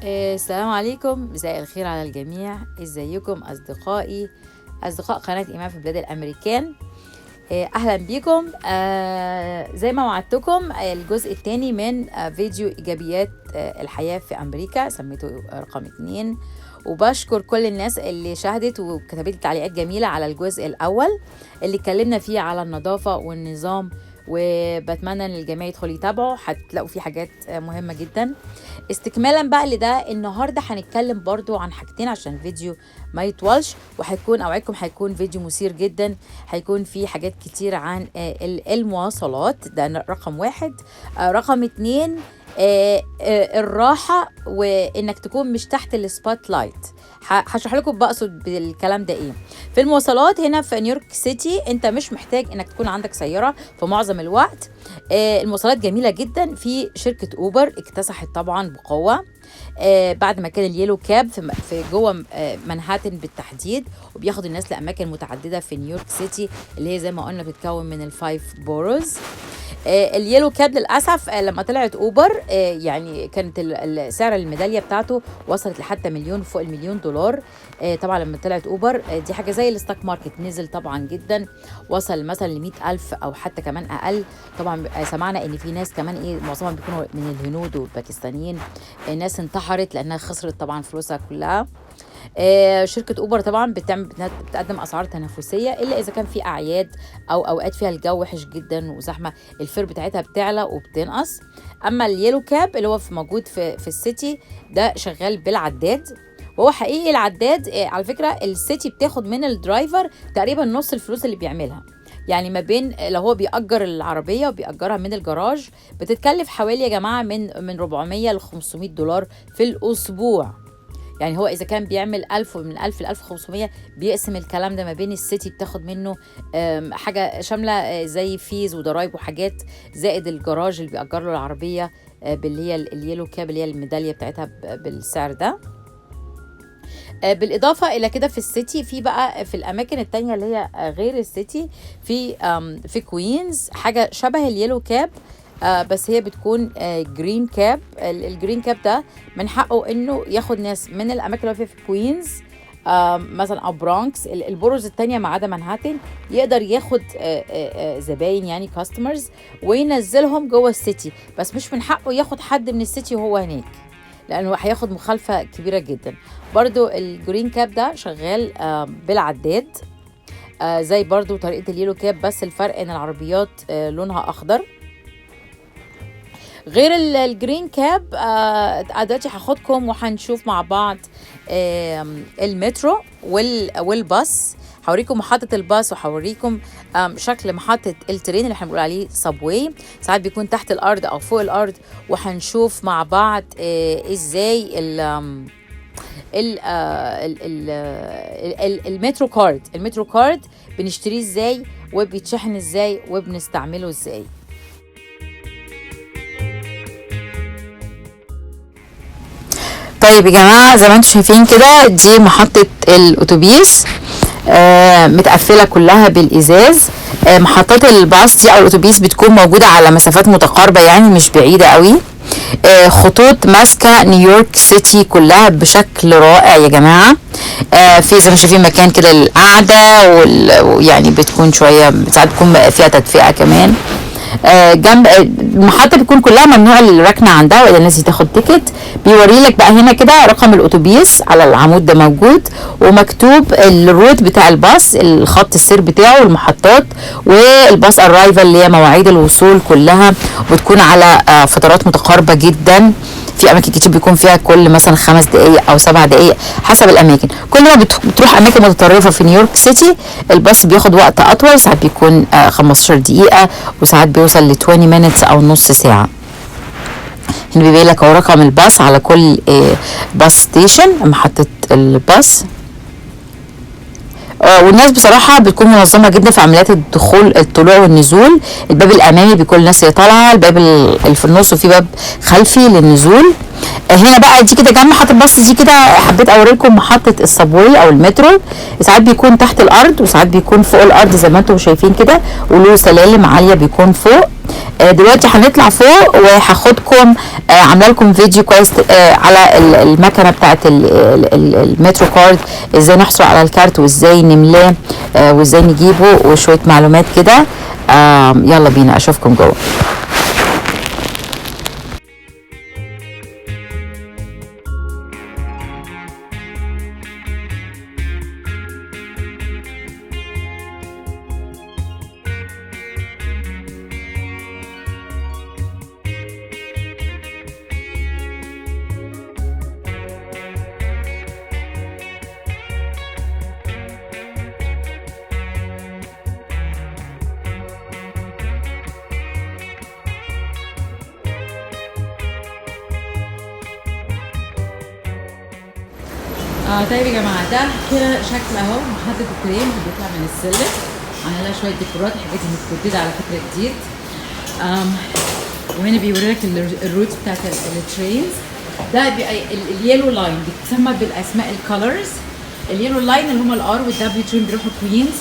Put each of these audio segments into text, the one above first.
السلام عليكم، مساء الخير على الجميع. ازيكم اصدقائي، اصدقاء قناه ايمان في بلاد الامريكان؟ اهلا بيكم. زي ما وعدتكم الجزء الثاني من فيديو ايجابيات الحياه في امريكا، سميته رقم 2. وبشكر كل الناس اللي شاهدت وكتبت لي تعليقات جميله على الجزء الاول اللي اتكلمنا فيه على النظافه والنظام، وبتمنى ان الجميع يدخل يتابعوا، هتلاقوا فيه حاجات مهمه جدا. استكمالا بقى لده، النهارده هنتكلم برضو عن حاجتين عشان الفيديو ما يطولش، وهيكون اوعدكم هيكون فيديو مثير جدا. هيكون فيه حاجات كتير عن المواصلات، ده رقم 1. رقم 2، الراحة وانك تكون مش تحت السبوت لايت. هشرح لكم بقصد بالكلام ده ايه. في المواصلات هنا في نيويورك سيتي انت مش محتاج انك تكون عندك سيارة في معظم الوقت. المواصلات جميلة جدا. في شركة اوبر اكتسحت طبعا بقوة بعد ما كان اليلو كاب في جوه منهاتن بالتحديد، وبياخد الناس لاماكن متعدده في نيويورك سيتي اللي هي زي ما قلنا بتتكون من ال5 بوروز. اليلو كاب للاسف لما طلعت اوبر يعني كانت سعر الميداليه بتاعته وصلت لحتى مليون، فوق $1,000,000. طبعا لما طلعت اوبر دي حاجه زي الستوك ماركت، نزل طبعا جدا، وصل مثلا ل100,000 او حتى كمان اقل. طبعا سمعنا ان في ناس كمان معظمهم بيكونوا من الهنود والباكستانيين، ناس انتحرت لانها خسرت طبعا فلوسها كلها. شركة اوبر طبعا بتقدم اسعار تنافسية، الا اذا كان في اعياد او اوقات فيها الجو وحش جدا وزحمة، الفير بتاعتها بتعلى وبتنقص. اما اليلو كاب اللي هو موجود في السيتي ده شغال بالعداد، وهو حقيقي العداد على فكرة السيتي بتاخد من الدرايفر تقريبا نص الفلوس اللي بيعملها. يعني ما بين لو هو بيأجر العربية وبيأجرها من الجراج بتتكلف حوالي يا جماعة من 400 ل $500 في الأسبوع. يعني هو إذا كان بيعمل 1000 ومن 1000 ل 1500 بيقسم الكلام ده ما بين السيتي، بتاخد منه حاجة شاملة زي فيز وضرايب وحاجات، زائد الجراج اللي بيأجر له العربية باللي هي اليلو كاب اللي هي الميدالية بتاعتها بالسعر ده. بالإضافة إلى كده في السيتي في بقى في الأماكن التانية اللي هي غير السيتي، في كوينز حاجة شبه اليلو كاب، بس هي بتكون جرين كاب. الجرين كاب ده من حقه انه ياخد ناس من الاماكن اللي فيها في كوينز مثلا او برونكس، البورز التانية ما عدا منهاتن، يقدر ياخد زباين يعني كاستمرز وينزلهم جوه السيتي، بس مش من حقه ياخد حد من السيتي وهو هناك، لانه هياخد مخالفة كبيرة جدا. برضو الجرين كاب ده شغال بالعداد زي برضو طريقة اليلو كاب، بس الفرق ان العربيات لونها اخضر غير الجرين كاب. دلوقتي هاخدكم وهنشوف مع بعض المترو والباص. هوريكم محطة الباص وهوريكم شكل محطة الترين اللي احنا بنقول عليه صابواي، ساعات بيكون تحت الأرض أو فوق الأرض، وهنشوف مع بعض ازاي المترو كارد بنشتريه ازاي وبيتشحن ازاي وبنستعمله ازاي. طيب يا جماعة، زي ما انتم شايفين كده دي محطة الأتوبيس متقفلة كلها بالإزاز. محطات الباص دي أو الأتوبيس بتكون موجودة على مسافات متقاربة، يعني مش بعيدة قوي. خطوط ماسكة نيويورك سيتي كلها بشكل رائع يا جماعة. في زي ما شايفين مكان كده للقعدة، ويعني بتكون شوية ساعات بتكون فيها تدفئة كمان. جنب المحطة بتكون كلها ممنوع الركنة عندها، وإذا الناس تاخد تيكت بيوري لك بقى هنا كده رقم الأتوبيس على العمود ده موجود، ومكتوب الروت بتاع الباص، الخط السير بتاعه والمحطات، والباص ارايفل اللي هي مواعيد الوصول كلها، وبتكون على فترات متقاربة جدا. في اماكن كتير بيكون فيها كل مثلا 5 دقايق او 7 دقايق حسب الاماكن. كل ما بتروح اماكن متطرفه في نيويورك سيتي الباص بياخد وقت اطول، ساعات بيكون 15 دقيقه وساعات بيوصل ل 20 مينتس او نص ساعه. هنا بيبين لك هو رقم الباص على كل باص ستيشن، محطه الباص. والناس بصراحه بتكون منظمه جدا في عمليات الطلوع والنزول. الباب الامامي بيكون الناس اللي طالعه، الباب اللي في النص وفي باب خلفي للنزول. هنا بقى دي كده جنب محطه الباص دي كده، حبيت اوريكم محطه الصابواي او المترو. ساعات بيكون تحت الارض وساعات بيكون فوق الارض زي ما انتم شايفين كده، وله سلالم عاليه بيكون فوق. دلوقتي هنطلع فوق وهاخدكم عامله لكم فيديو كويس على المكنه بتاعه المترو كارد، ازاي نحصل على الكارت وازاي نملاه وازاي نجيبه وشويه معلومات كده. يلا بينا اشوفكم جوه. طيب يا جماعه، ده كده شكل اهو محطه الترين بيطلع من السلم، عامله لها شويه ديكورات، الحاجات دي متجدده على فكره جديد. وهنا بيوري لك الروتس بتاعت الترينز. ده اليلو لاين بتسمى بالاسماء الكالرز. اليلو لاين اللي هم الار والدبليو ترين بيروحوا كوينز،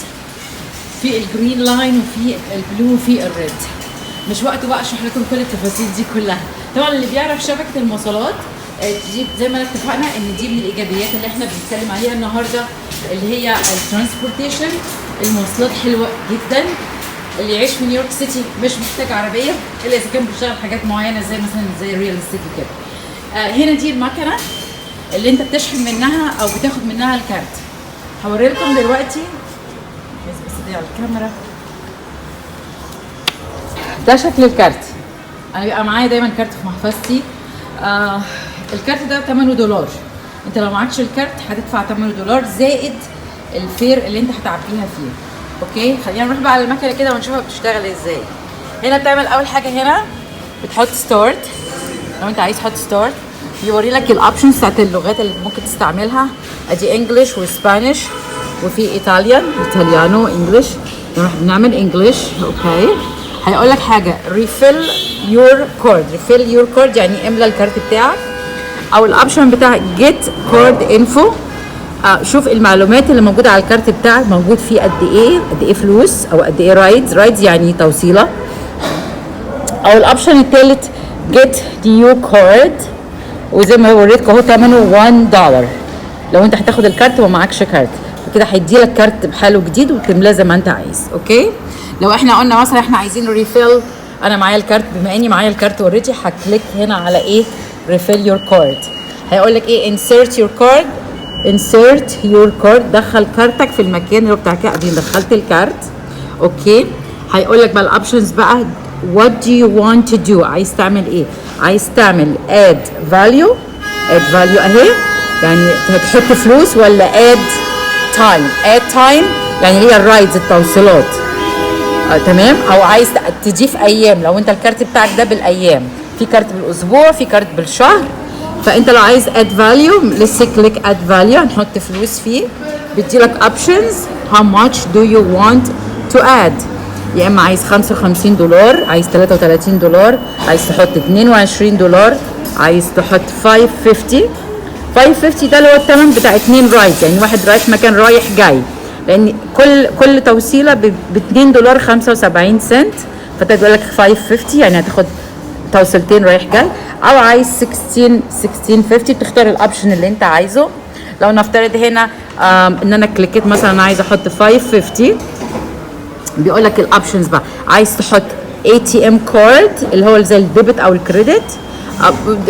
في الجرين لاين وفي البلو وفي الريد. مش وقته بقى اشرح لكم كل التفاصيل دي كلها. طبعا اللي بيعرف شبكه المواصلات دي زي ما اتفقنا ان دي من الايجابيات اللي احنا بنتكلم عليها النهارده، اللي هي الترانسبورتيشن. المواصلات حلوه جدا. اللي يعيش في نيويورك سيتي مش محتاج عربيه الا اذا كان بيشتغل حاجات معينه زي مثلا زي ريال استيت كده. هنا دي المكنه اللي انت بتشحن منها او بتاخد منها الكارت. هوري لكم دلوقتي بس دي على الكاميرا. ده شكل الكارت. انا بيبقى معايا دايما كارت في محفظتي. الكارت ده $8. انت لو معكش الكارت هتدفع $8 زائد الفير اللي انت هتعبيها فيه. اوكي، خلينا نروح بقى على المكنه كده ونشوفها بتشتغل ازاي. هنا بتعمل اول حاجه، هنا بتحط ستارت. لو انت عايز تحط ستارت بيوري لك الاوبشنز بتاعت اللغات اللي ممكن تستعملها. ادي انجلش وسبانيش وفي ايطاليانو انجلش. نروح بنعمل انجلش. اوكي، هيقول لك حاجه ريفيل يور كارد. ريفيل يور كارد يعني املى الكارت بتاعك. او الاوبشن بتاع جيت كارد انفو، شوف المعلومات اللي موجوده على الكارت بتاعك، موجود فيه قد ايه فلوس او قد ايه رايدز يعني توصيله. او الاوبشن الثالث جيت نيو كارد، وزي ما وريتكم اهو ثمنه $1 لو انت هتاخد الكارت وما معكش كارت، وكده هيدي لك كارت بحاله جديد وتملاه زي ما انت عايز. اوكي، لو احنا قلنا مثلا احنا عايزين ريفيل، انا معايا الكارت، بما اني معايا الكارت اوريدي هكليك هنا على ايه ريفيل يور كارد. هيقول لك ايه انسيرت يور كارد. انسيرت يور كارد، دخل كارتك في المكان اللي هو بتاع كده. ادي دخلت الكارت. اوكي، هيقول لك بقى الاوبشنز بقى what do you want to do. عايز تعمل ايه؟ عايز تعمل add value. add value اهي يعني هتحط فلوس، ولا add time. add time يعني هي الرايدز التوصيلات. تمام. او عايز تضيف ايام، لو انت الكارت بتاعك ده بالايام، في كارت بالاسبوع، في كارت بالشهر. فانت لو عايز add value لسه كليك add value، هنحط فلوس فيه. بيدي لك options how much do you want to add. يا اما عايز $55، عايز $33، عايز تحط $22، عايز تحط $5.50. $5.50 ده اللي هو الثمن بتاع 2 رايد، يعني واحد رايح مكان رايح جاي، لان كل توصيله ب $2.75. فده بيقول لك $5.50 يعني هتاخد توصيلتين رايح جاي. او عايز $16.50، بتختار الاوبشن اللي انت عايزه. لو نفترض هنا ان انا كليكيت مثلا انا عايزه احط $5.50، بيقول لك الاوبشنز بقى. عايز تحط ATM كارد اللي هو زي الديبت او الكريدت.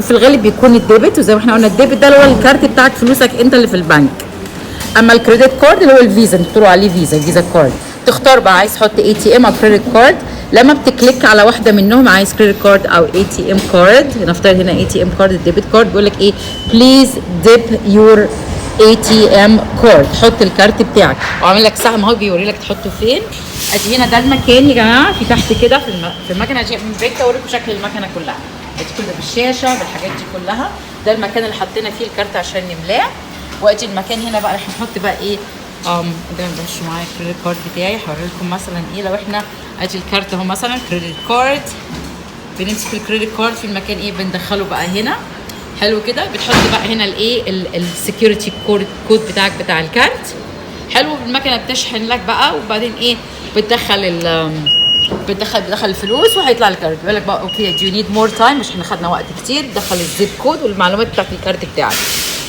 في الغالب بيكون الديبت، وزي ما احنا قلنا الديبت ده اللي هو الكارت بتاعك فلوسك انت اللي في البنك. اما الكريدت كارد اللي هو الفيزا، انتوا بتقولوا عليه فيزا كارد. تختار بقى عايز تحط ATM او كريدت كارد. لما بتكليك على واحده منهم، عايز كريدت كارد او ATM كارد، نفترض هنا ATM كارد الديبت كارد، بيقول لك ايه بليز ديب يور ATM كارد. حط الكارت بتاعك وعامل لك سهم اهو بيوري لك تحطه فين. ادي هنا ده المكان يا جماعه، في تحت كده في المكنه دي من بعيد اوريكم شكل المكنه كلها. ادي كده بالشاشه بالحاجات دي كلها. ده المكان اللي حطينا فيه الكارت عشان نملاه. وادي المكان هنا بقى احنا هنحط بقى ايه ده مش معايا الكريدت كارد بتاعي. هوري لكم مثلا ايه لو احنا ادي الكارت اهو مثلا كريدت كارد. بنمسك الكريدت كارد في المكان ايه بندخله بقى هنا. حلو كده. بتحط بقى هنا الايه السكيورتي كود بتاعك بتاع الكارت. حلو. المكنه بتشحن لك بقى، وبعدين ايه بتدخل الفلوس وهيطلع الكارت. بيقول لك بقى اوكي دو يو نيد مور تايم، مش احنا خدنا وقت كتير. دخل الزيب كود والمعلومات بتاعت الكارت بتاعك.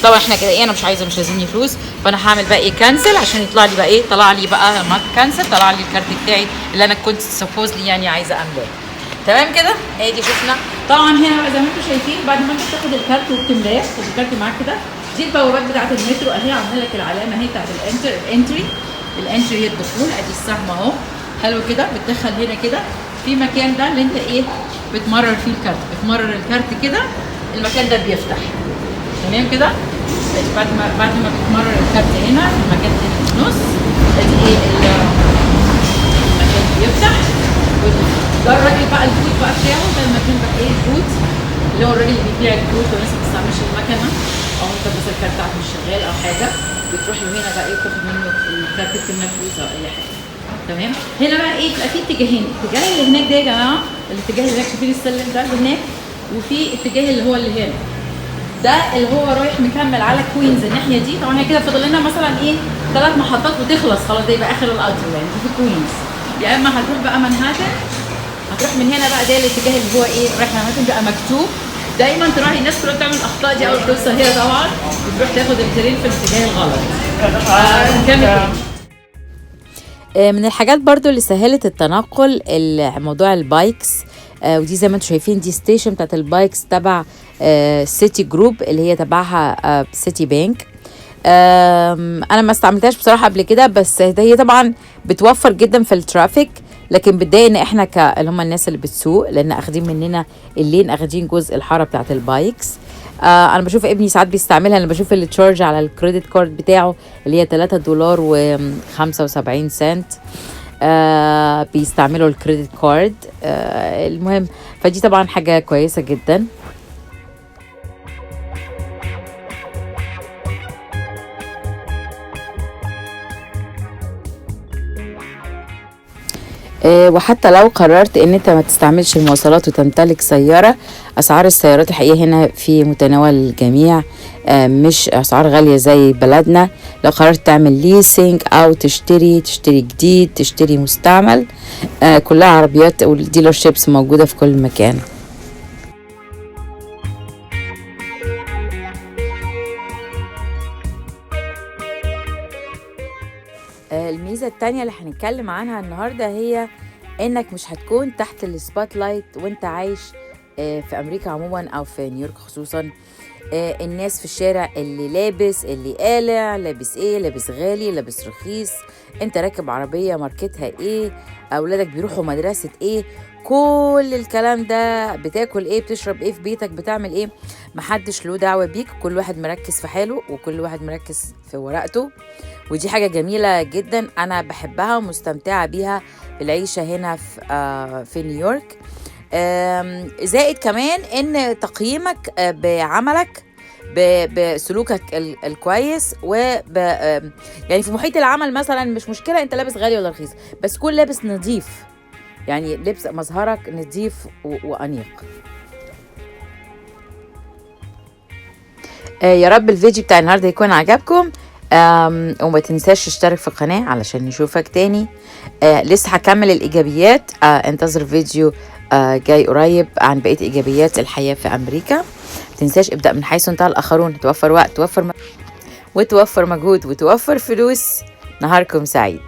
طبعا احنا كده ايه، انا مش لازمني فلوس، فانا هعمل بقى ايه كانسل عشان يطلع لي بقى ايه، طلع لي بقى لما كانسل طلع لي الكارت بتاعي اللي انا كنت سبوزلي يعني عايزه اعمله. تمام كده. ادي شفنا. طبعا هنا بقى زي ما انتم شايفين بعد ما انت بتاخد الكارت وبتملاه الكارت معاك كده، دي البوابات بتاعت المترو اهي، عامله لك العلامه اهي بتاعت الانتري هي الدخول. ادي السهم اهو. حلو كده. بتدخل هنا كده في مكان ده اللي انت ايه بتمرر فيه الكارت. بتمرر الكارت كده المكان ده بيفتح. تمام كده. بعد ما بتمرر الكارت هنا المكان ده في النص، ادي ايه المكان بيفتح. ده الراجل بقى البوت بقى بتاعه، ده المكان بقى ايه البوت اللي هو الراجل اللي بيبيع البوت والناس ما بتستعملش المكنه، او انت بس الكارت بتاعك مش شغال او حاجه، بتروح له هنا بقى ايه تاخد منه الكارت تملى فلوس او اي حاجه. تمام. هنا بقى ايه تبقى في اتجاهين، الاتجاه اللي هناك ده يا جماعه، الاتجاه اللي هناك شايفين السلم ده اللي هناك، وفي اتجاه اللي هو اللي هنا ده اللي هو رايح مكمل على كوينز الناحيه دي. طبعا هي كده فاضل لنا مثلا ايه 3 محطات وتخلص خلاص، ده يبقى اخر القطر يعني في كوينز. يا اما هتروح بقى منهاتن، هتروح من هنا بقى ده الاتجاه اللي هو ايه رايح منهاتن بقى مكتوب. دايما تراعي الناس كلها بتعمل الاخطاء دي اول توصل هنا طبعا بتروح تاخد الترين في الاتجاه الغلط. نكمل. من الحاجات برضو اللي سهلت التنقل موضوع البايكس. ودي زي ما انتم شايفين دي ستيشن بتاعت البايكس تبع سيتي جروب اللي هي تبعها سيتي بانك. انا ما استعملتهاش بصراحه قبل كده، بس هي طبعا بتوفر جدا في الترافيك، لكن بتضايق ان احنا اللي هم الناس اللي بتسوق، لان اخدين مننا اللين اخدين جزء الحاره بتاعت البايكس. انا بشوف ابني ساعات بيستعملها. انا بشوف اللي تشارج على الكريدت كارد بتاعه اللي هي $3.75 بيستعملوا الكريدت كارد. المهم فدي طبعا حاجه كويسه جدا. وحتى لو قررت ان انت ما تستعملش المواصلات وتمتلك سيارة، اسعار السيارات الحقيقة هنا في متناول الجميع، مش اسعار غالية زي بلدنا. لو قررت تعمل ليسينج او تشتري جديد، تشتري مستعمل، كلها عربيات والديلر شيبس موجودة في كل مكان. الميزة التانية اللي هنتكلم عنها النهاردة هي انك مش هتكون تحت السبوت لايت وانت عايش في امريكا عموما او في نيويورك خصوصا. الناس في الشارع اللي لابس، اللي قالع، لابس ايه، لابس غالي، لابس رخيص، انت راكب عربية ماركتها ايه، اولادك بيروحوا مدرسة ايه، كل الكلام ده، بتاكل ايه، بتشرب ايه في بيتك، بتعمل ايه، محدش له دعوة بيك. كل واحد مركز في حاله وكل واحد مركز في ورقته، ودي حاجة جميلة جدا أنا بحبها ومستمتعة بيها العيشة هنا في نيويورك. زائد كمان إن تقييمك بعملك بسلوكك الكويس يعني في محيط العمل مثلا مش مشكلة أنت لابس غالي ولا رخيص، بس كون لابس نظيف، يعني لبس مظهرك نظيف وأنيق. يا رب الفيديو بتاع النهارده يكون عجبكم، وما تنساش تشترك في القناة علشان نشوفك تاني. لسه هكمل الإيجابيات، انتظر فيديو جاي قريب عن بقية إيجابيات الحياة في أمريكا. ما تنساش ابدأ من حيث انتهى الآخرون، توفر وقت، وتوفر مجهود، وتوفر فلوس. نهاركم سعيد.